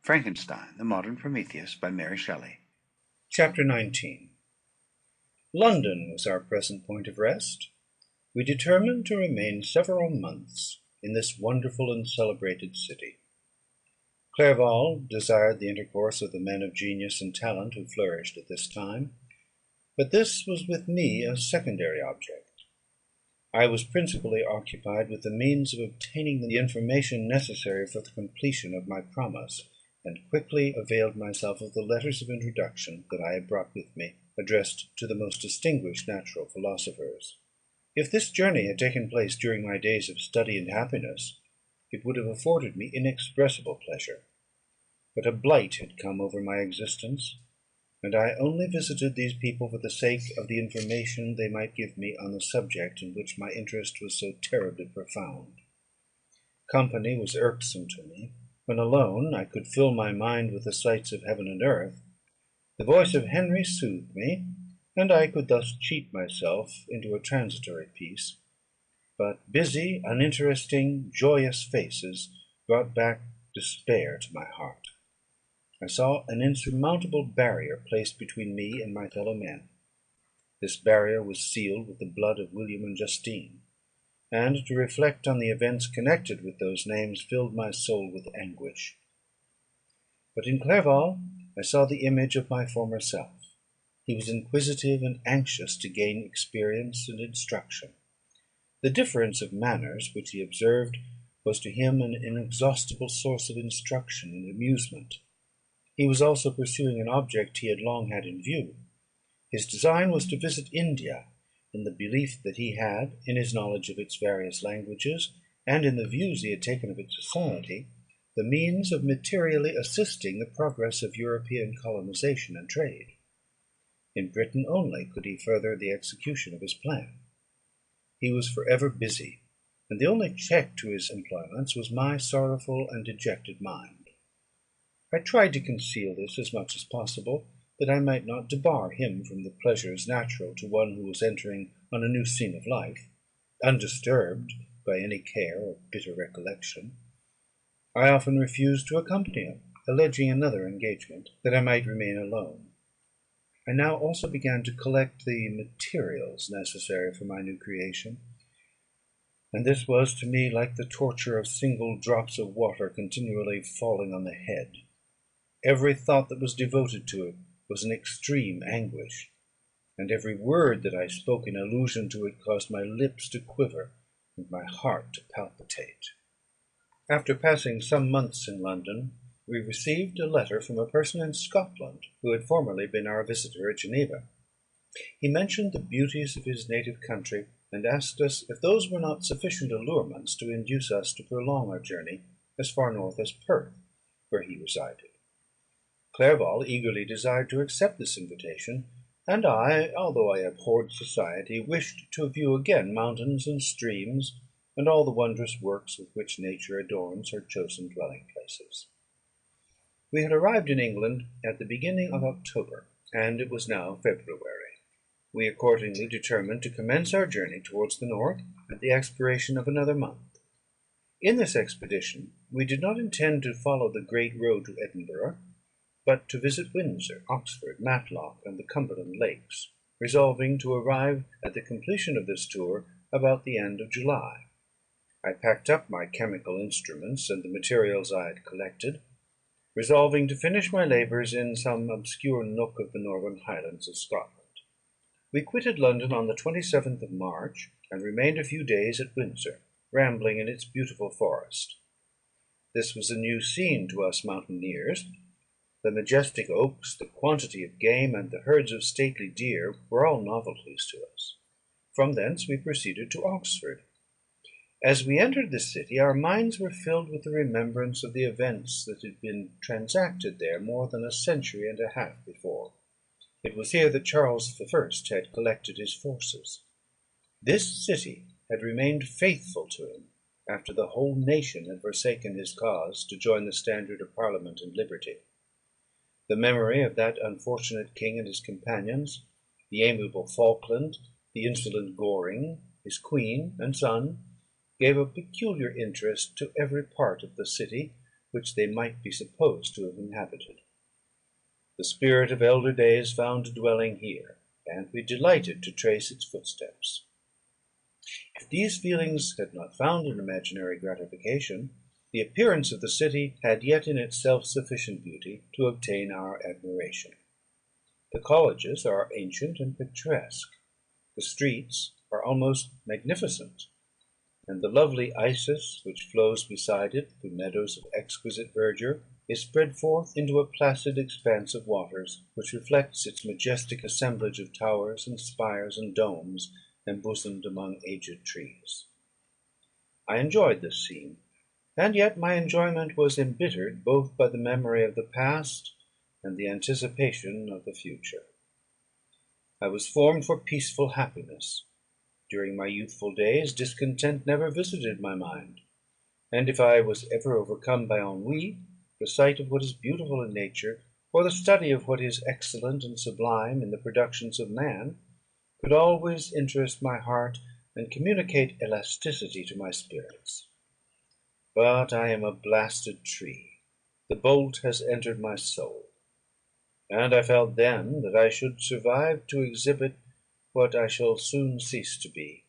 Frankenstein, the Modern Prometheus, by Mary Shelley. Chapter 19. London was our present point of rest. We determined to remain several months in this wonderful and celebrated city. Clerval desired the intercourse of the men of genius and talent who flourished at this time, but this was with me a secondary object. I was principally occupied with the means of obtaining the information necessary for the completion of my promise, and quickly availed myself of the letters of introduction that I had brought with me, addressed to the most distinguished natural philosophers. If this journey had taken place during my days of study and happiness, it would have afforded me inexpressible pleasure. But a blight had come over my existence, and I only visited these people for the sake of the information they might give me on the subject in which my interest was so terribly profound. Company was irksome to me. When alone, I could fill my mind with the sights of heaven and earth. The voice of Henry soothed me, and I could thus cheat myself into a transitory peace. But busy, uninteresting, joyous faces brought back despair to my heart. I saw an insurmountable barrier placed between me and my fellow men. This barrier was sealed with the blood of William and Justine, and to reflect on the events connected with those names filled my soul with anguish. But in Clerval I saw the image of my former self. He was inquisitive and anxious to gain experience and instruction. The difference of manners which he observed was to him an inexhaustible source of instruction and amusement. He was also pursuing an object he had long had in view. His design was to visit India, in the belief that he had, in his knowledge of its various languages, and in the views he had taken of its society, the means of materially assisting the progress of European colonization and trade. In Britain only could he further the execution of his plan. He was for ever busy, and the only check to his employments was my sorrowful and dejected mind. I tried to conceal this as much as possible, that I might not debar him from the pleasures natural to one who was entering on a new scene of life, undisturbed by any care or bitter recollection. I often refused to accompany him, alleging another engagement, that I might remain alone. I now also began to collect the materials necessary for my new creation, and this was to me like the torture of single drops of water continually falling on the head. Every thought that was devoted to it was an extreme anguish, and every word that I spoke in allusion to it caused my lips to quiver and my heart to palpitate. After passing some months in London, we received a letter from a person in Scotland who had formerly been our visitor at Geneva. He mentioned the beauties of his native country, and asked us if those were not sufficient allurements to induce us to prolong our journey as far north as Perth, where he resided. Clerval eagerly desired to accept this invitation, and I, although I abhorred society, wished to view again mountains and streams, and all the wondrous works with which nature adorns her chosen dwelling places. We had arrived in England at the beginning of October, and it was now February. We accordingly determined to commence our journey towards the north at the expiration of another month. In this expedition we did not intend to follow the great road to Edinburgh, but to visit Windsor, Oxford, Matlock, and the Cumberland Lakes, resolving to arrive at the completion of this tour about the end of July. I packed up my chemical instruments and the materials I had collected, resolving to finish my labours in some obscure nook of the northern highlands of Scotland. We quitted London on the 27th of March, and remained a few days at Windsor, rambling in its beautiful forest. This was a new scene to us mountaineers. The majestic oaks, the quantity of game, and the herds of stately deer were all novelties to us. From thence we proceeded to Oxford. As we entered the city, our minds were filled with the remembrance of the events that had been transacted there more than a century and a half before. It was here that Charles I had collected his forces. This city had remained faithful to him, after the whole nation had forsaken his cause to join the standard of Parliament and liberty. The memory of that unfortunate king and his companions, the amiable Falkland, the insolent Goring, his queen and son, gave a peculiar interest to every part of the city, which they might be supposed to have inhabited. The spirit of elder days found a dwelling here, and we delighted to trace its footsteps. If these feelings had not found an imaginary gratification, the appearance of the city had yet in itself sufficient beauty to obtain our admiration. The colleges are ancient and picturesque, the streets are almost magnificent, and the lovely Isis, which flows beside it through meadows of exquisite verdure, is spread forth into a placid expanse of waters, which reflects its majestic assemblage of towers and spires and domes, embosomed among aged trees. I enjoyed this scene, and yet my enjoyment was embittered both by the memory of the past and the anticipation of the future. I was formed for peaceful happiness. During my youthful days, discontent never visited my mind; and if I was ever overcome by ennui, the sight of what is beautiful in nature, or the study of what is excellent and sublime in the productions of man, could always interest my heart and communicate elasticity to my spirits. But I am a blasted tree; the bolt has entered my soul, and I felt then that I should survive to exhibit what I shall soon cease to be,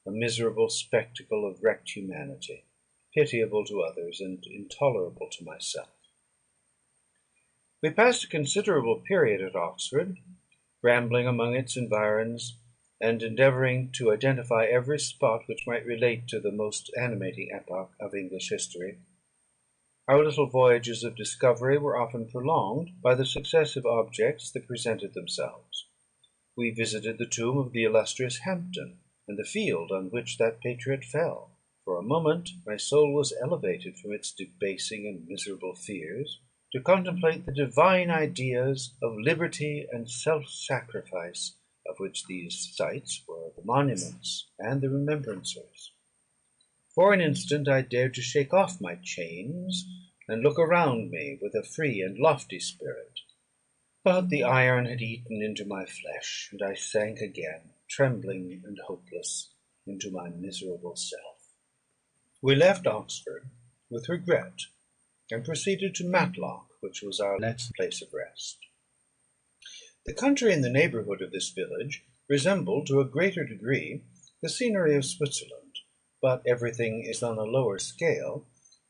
a miserable spectacle of wrecked humanity, pitiable to others and intolerable to myself. We passed a considerable period at Oxford, rambling among its environs, and endeavouring to identify every spot which might relate to the most animating epoch of English history. Our little voyages of discovery were often prolonged by the successive objects that presented themselves. We visited the tomb of the illustrious Hampden, and the field on which that patriot fell. For a moment my soul was elevated from its debasing and miserable fears, to contemplate the divine ideas of liberty and self-sacrifice, of which these sites were the monuments and the remembrancers. For an instant I dared to shake off my chains, and look around me with a free and lofty spirit. But the iron had eaten into my flesh, and I sank again, trembling and hopeless, into my miserable self. We left Oxford with regret, and proceeded to Matlock, which was our next place of rest. The country in the neighbourhood of this village resembled to a greater degree the scenery of Switzerland, but everything is on a lower scale,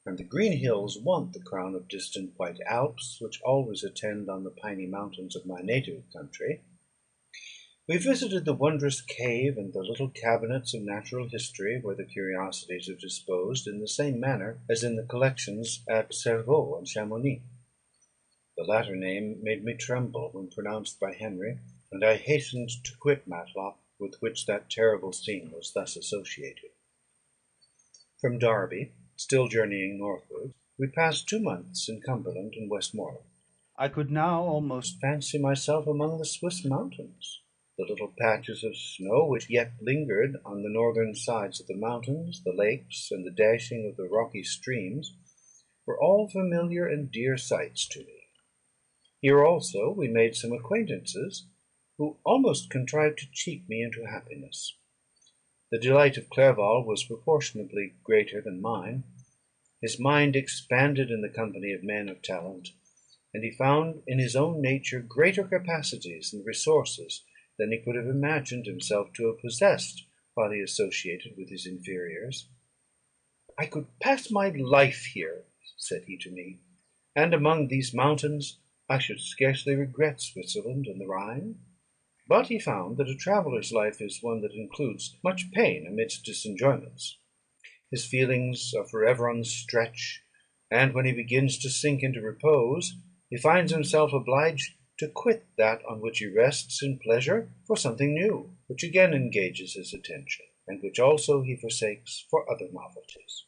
and the green hills want the crown of distant white Alps, which always attend on the piny mountains of my native country. We visited the wondrous cave and the little cabinets of natural history, where the curiosities are disposed in the same manner as in the collections at Cerveau and Chamonix. The latter name made me tremble when pronounced by Henry, and I hastened to quit Matlock, with which that terrible scene was thus associated. From Derby, still journeying northward, we passed 2 months in Cumberland and Westmoreland. I could now almost fancy myself among the Swiss mountains. The little patches of snow which yet lingered on the northern sides of the mountains, the lakes, and the dashing of the rocky streams, were all familiar and dear sights to me. Here also we made some acquaintances, who almost contrived to cheat me into happiness. The delight of Clerval was proportionably greater than mine. His mind expanded in the company of men of talent, and he found in his own nature greater capacities and resources than he could have imagined himself to have possessed while he associated with his inferiors. "I could pass my life here," said he to me, "and among these mountains I should scarcely regret Switzerland and the Rhine." But he found that a traveller's life is one that includes much pain amidst its enjoyments. His feelings are for ever on the stretch, and when he begins to sink into repose, he finds himself obliged to quit that on which he rests in pleasure for something new, which again engages his attention, and which also he forsakes for other novelties.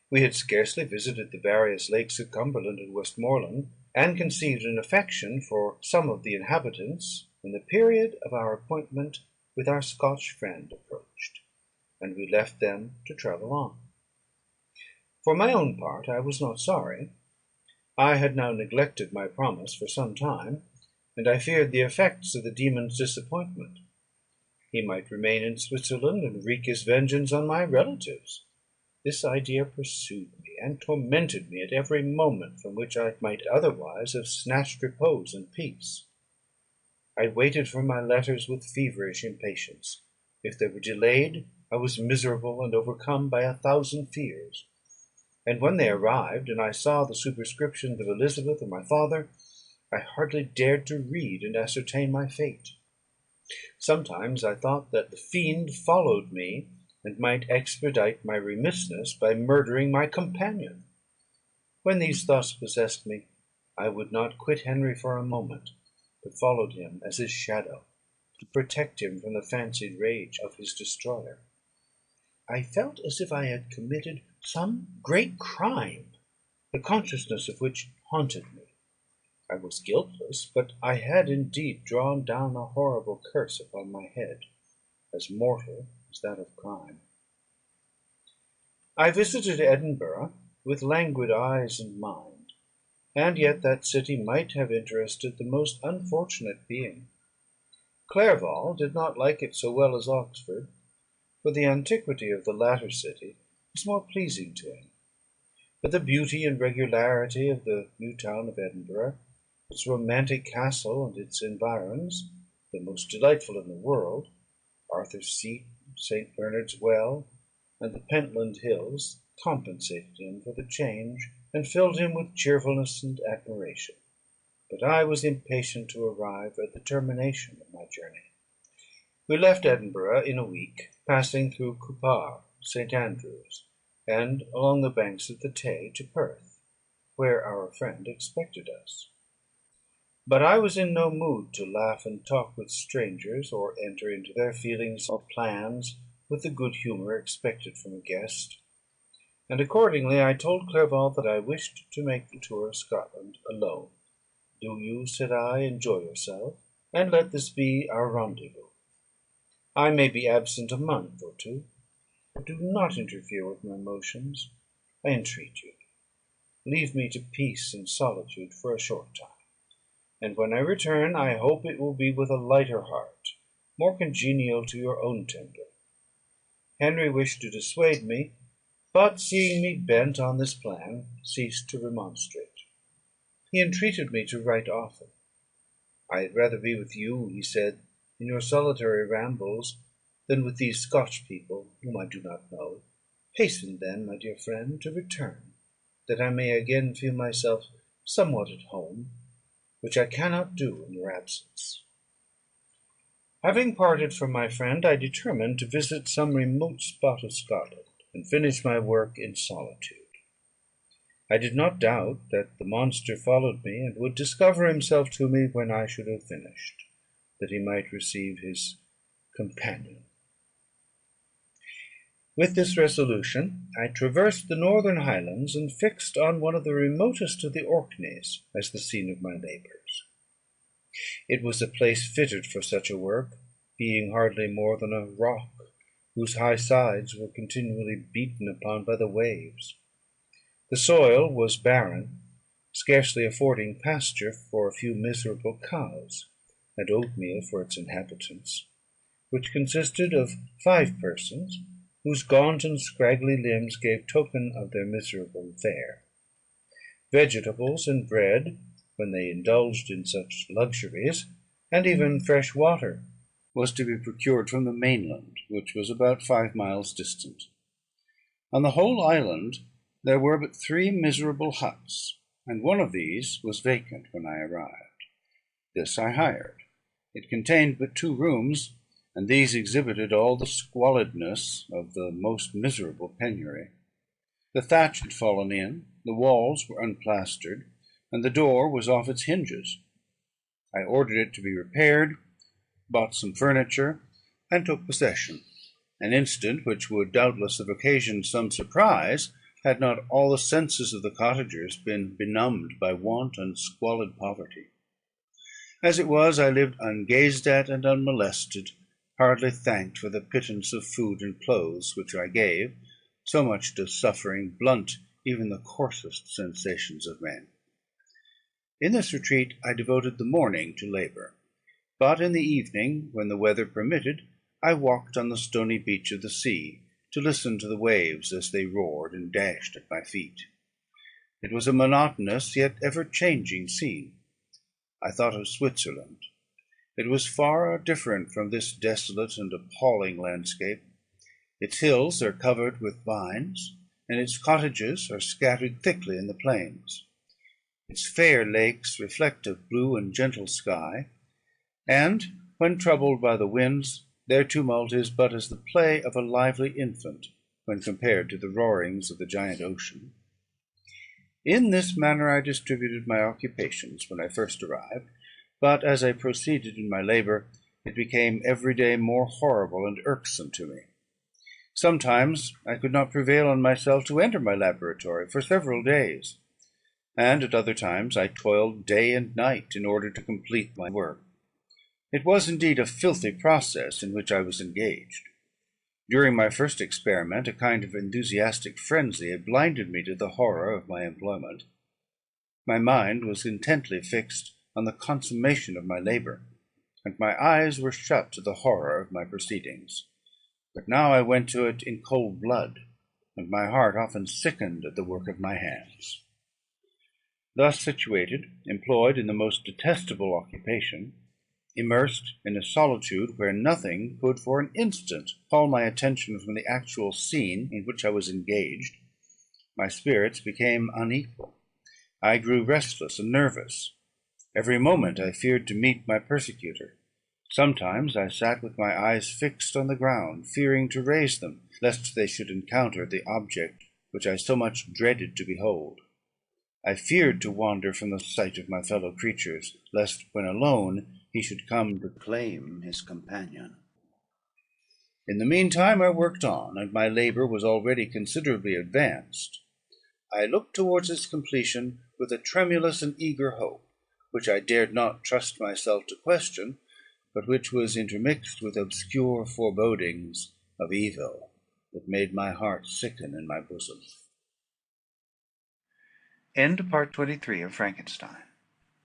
We had scarcely visited the various lakes of Cumberland and Westmoreland, and conceived an affection for some of the inhabitants, when the period of our appointment with our Scotch friend approached, and we left them to travel on. For my own part, I was not sorry. I had now neglected my promise for some time, and I feared the effects of the demon's disappointment. He might remain in Switzerland and wreak his vengeance on my relatives. This idea pursued me and tormented me at every moment from which I might otherwise have snatched repose and peace. I waited for my letters with feverish impatience. If they were delayed, I was miserable and overcome by 1,000 fears; and when they arrived, and I saw the superscriptions of Elizabeth or my father, I hardly dared to read and ascertain my fate. Sometimes I thought that the fiend followed me, and might expedite my remissness by murdering my companion. When these thoughts possessed me, I would not quit Henry for a moment, but followed him as his shadow, to protect him from the fancied rage of his destroyer. I felt as if I had committed some great crime, the consciousness of which haunted me. I was guiltless, but I had indeed drawn down a horrible curse upon my head, as mortal as that of crime. I visited Edinburgh with languid eyes and mind, and yet that city might have interested the most unfortunate being. Clerval did not like it so well as Oxford, for the antiquity of the latter city was more pleasing to him. But the beauty and regularity of the new town of Edinburgh, its romantic castle and its environs, the most delightful in the world, Arthur's Seat, St. Bernard's Well, and the Pentland Hills, compensated him for the change, and filled him with cheerfulness and admiration. But I was impatient to arrive at the termination of my journey. We left Edinburgh in a week, passing through Cupar, St. Andrews, and along the banks of the Tay to Perth, where our friend expected us. But I was in no mood to laugh and talk with strangers, or enter into their feelings or plans with the good humour expected from a guest; and accordingly I told Clerval that I wished to make the tour of Scotland alone. "Do you," said I, "enjoy yourself, and let this be our rendezvous. I may be absent a month or two, but do not interfere with my motions, I entreat you. Leave me to peace and solitude for a short time, and when I return I hope it will be with a lighter heart, more congenial to your own temper." Henry wished to dissuade me, but seeing me bent on this plan, ceased to remonstrate. He entreated me to write often. "I had rather be with you," he said, "in your solitary rambles, than with these Scotch people, whom I do not know. Hasten then, my dear friend, to return, that I may again feel myself somewhat at home, which I cannot do in your absence." Having parted from my friend, I determined to visit some remote spot of Scotland, and finish my work in solitude. I did not doubt that the monster followed me, and would discover himself to me when I should have finished, that he might receive his companion. With this resolution, I traversed the northern Highlands, and fixed on one of the remotest of the Orkneys as the scene of my labours. It was a place fitted for such a work, being hardly more than a rock, whose high sides were continually beaten upon by the waves. The soil was barren, scarcely affording pasture for a few miserable cows, and oatmeal for its inhabitants, which consisted of 5 persons, whose gaunt and scraggly limbs gave token of their miserable fare. Vegetables and bread, when they indulged in such luxuries, and even fresh water, was to be procured from the mainland, which was about 5 miles distant. On the whole island there were but 3 miserable huts, and one of these was vacant when I arrived. This I hired. It contained but 2 rooms, and these exhibited all the squalidness of the most miserable penury. The thatch had fallen in, the walls were unplastered, and the door was off its hinges. I ordered it to be repaired, bought some furniture, and took possession; an incident which would doubtless have occasioned some surprise, had not all the senses of the cottagers been benumbed by want and squalid poverty. As it was, I lived ungazed at and unmolested, hardly thanked for the pittance of food and clothes which I gave; so much does suffering blunt even the coarsest sensations of men. In this retreat I devoted the morning to labour; but in the evening, when the weather permitted, I walked on the stony beach of the sea, to listen to the waves as they roared and dashed at my feet. It was a monotonous yet ever-changing scene. I thought of Switzerland. It was far different from this desolate and appalling landscape. Its hills are covered with vines, and its cottages are scattered thickly in the plains. Its fair lakes reflect a blue and gentle sky, and, when troubled by the winds, their tumult is but as the play of a lively infant when compared to the roarings of the giant ocean. In this manner I distributed my occupations when I first arrived, but as I proceeded in my labour, it became every day more horrible and irksome to me. Sometimes I could not prevail on myself to enter my laboratory for several days, and at other times I toiled day and night in order to complete my work. It was indeed a filthy process in which I was engaged. During my first experiment, a kind of enthusiastic frenzy had blinded me to the horror of my employment. My mind was intently fixed on the consummation of my labour, and my eyes were shut to the horror of my proceedings. But now I went to it in cold blood, and my heart often sickened at the work of my hands. Thus situated, employed in the most detestable occupation, immersed in a solitude where nothing could for an instant call my attention from the actual scene in which I was engaged, my spirits became unequal. I grew restless and nervous. Every moment I feared to meet my persecutor. Sometimes I sat with my eyes fixed on the ground, fearing to raise them, lest they should encounter the object which I so much dreaded to behold. I feared to wander from the sight of my fellow creatures, lest, when alone, he should come to claim his companion. In the meantime I worked on, and my labour was already considerably advanced. I looked towards its completion with a tremulous and eager hope, which I dared not trust myself to question, but which was intermixed with obscure forebodings of evil that made my heart sicken in my bosom. End of Part 23 of Frankenstein.